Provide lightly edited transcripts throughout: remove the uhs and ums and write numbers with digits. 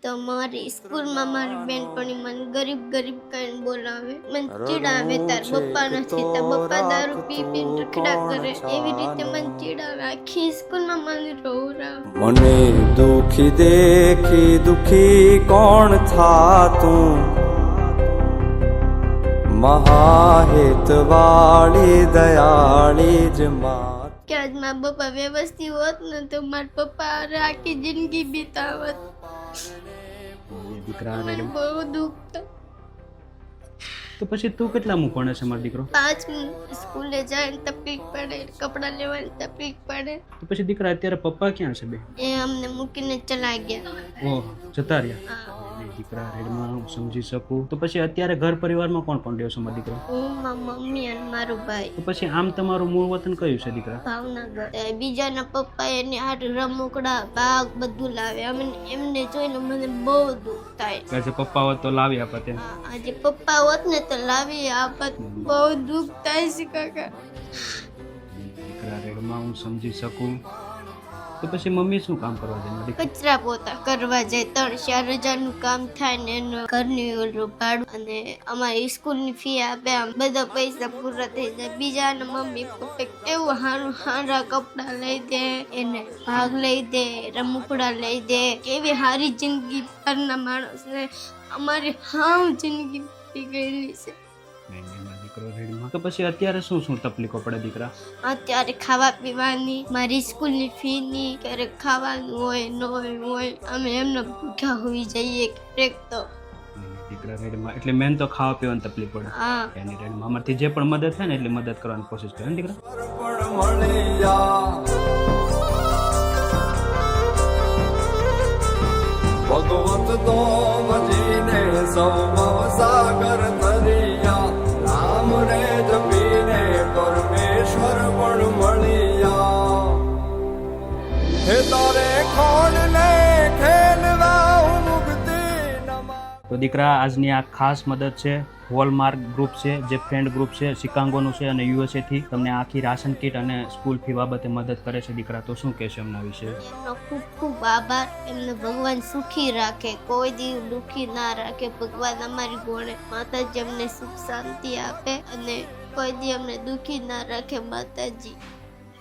તો મારી સ્કૂલમાં મારી બેનપણી મને ગરીબ ગરીબ કહીને બોલાવે, મને ચીડાવે, તાર પપ્પા નથી, તાર પપ્પા દારૂ પી પીને રખડા કરે, એવી રીતે મને ચીડાવે. આખી સ્કૂલમાં મને રોવરાવે. મને દુખી દેખી દુખી કોણ થાતું, મહાહેતવાળી દયાળી જ માત. કે આજ મારા પપ્પા વ્યવસ્થિત હોત ને તો મારા પપ્પા આખી જિંદગી બીતાવત. દીકરા મને બહુ દુઃખ થાય. તો પછી તું કેટલામું ભણે છે મારો દીકરો? 5 સ્કૂલે જાય ને તકલીફ પડે, કપડાં લેવાની તકલીફ પડે. તો પછી દીકરા અત્યારે પપ્પા ક્યાં છે બે? એ અમને મૂકીને ચલા ગયા. ઓહ, જતા રહ્યા. હા. દીકરા રેડમાં હું સમજી શકું. તો પછી અત્યારે ઘર પરિવારમાં કોણ કોણ રહ્યો છે મારો દીકરો? હું, મારી મમ્મી અને મારો ભાઈ. તો પછી આમ તમારું મૂળ વતન કયું છે દીકરા? ભાવનગર. બીજાના પપ્પા એને હાથ રમકડા ભાગ બધું લાવે. એમને જોઈને મને બહુ દુઃખ થાય. આજે પપ્પા હોત તો લાવી આપત એમ. આજે પપ્પા હોત ને તો લાવી આપત. બહુ દુઃખ થાય છે કાકા. દીકરા રેડમાં હું સમજી શકું. તો પછી મમ્મી શું કામ કરવા જાય? કચરા પોતા કરવા જાય. 3-4 હજારનું કામ થાય ને એનું ઘરની ઓલું ભાડું અને અમારી સ્કૂલની ફી આપે. આમ બધા પૈસા પૂરા થઈ જાય. બીજાના મમ્મી પપ્પા કેવું સારા કપડા લઈ દે, એને ભાગ લઈ દે, રમકડા લઈ દે. કેવી સારી જિંદગી પરના માણસને અમારી હાવ જિંદગી પડી ગયેલી છે. તો પછી અત્યારે શું શું તકલીફો પડે દીકરા? અત્યારે ખાવા પીવાની, મારી સ્કૂલની ફીની, ક્યારેક ખાવાનું હોય ન હોય. અમે એમને ભૂખ્યા હોઈ જઈએ ક્યારેક તો. દીકરા રેડમાં એટલે મેન તો ખાવા પીવાની તકલીફ પડે. હા. એની રેડમાં અમારથી જે પણ મદદ થાય ને એટલી મદદ કરવાની કોશિશ કરે ને દીકરા. ભગવત તો મજીને સૌ સાગર તરિયા, રામ રે જપીને પરમેશ્વર પણ મળ્યા. હે તારે ખોડને ખેલવા મુક્તિ નમા. તો દીકરા આજની આ ખાસ મદદ છે હોલમાર્ક ગ્રુપ છે, જે ફ્રેન્ડ ગ્રુપ છે શિકાગોનું છે અને USA થી તમને આખી રાશન કીટ અને સ્કૂલ ફી બાબતે મદદ કરે છે. દીકરા તો શું કહેશો એમના વિશે? એમનો ખૂબ ખૂબ આભાર. એમને ભગવાન સુખી રાખે, કોઈ દી દુખી ના રાખે. ભગવાન અમારી ગોળે માતાજી અમને સુખ શાંતિ આપે અને કોઈ દી અમને દુખી ના રાખે માતાજી.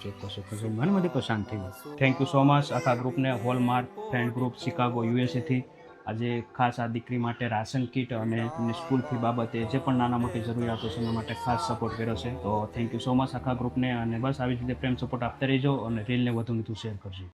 ચોક્કસ ચોક્કસ. મને દીકરો શાંત થઈ ગયો. થેન્ક યુ સો મચ આખા ગ્રુપને, Hallmark friend group Chicago USA થી આજે ખાસ આ દીકરી માટે રાશન કીટ અને એમની સ્કૂલ ફી બાબતે જે પણ નાના મોટી જરૂરિયાતો છે એના માટે ખાસ સપોર્ટ કર્યો છે. તો થેન્ક યુ સો મચ આખા ગ્રુપને. અને બસ આવી જ રીતે પ્રેમ સપોર્ટ આપતા રહેજો અને રીલને વધુ શેર કરજો.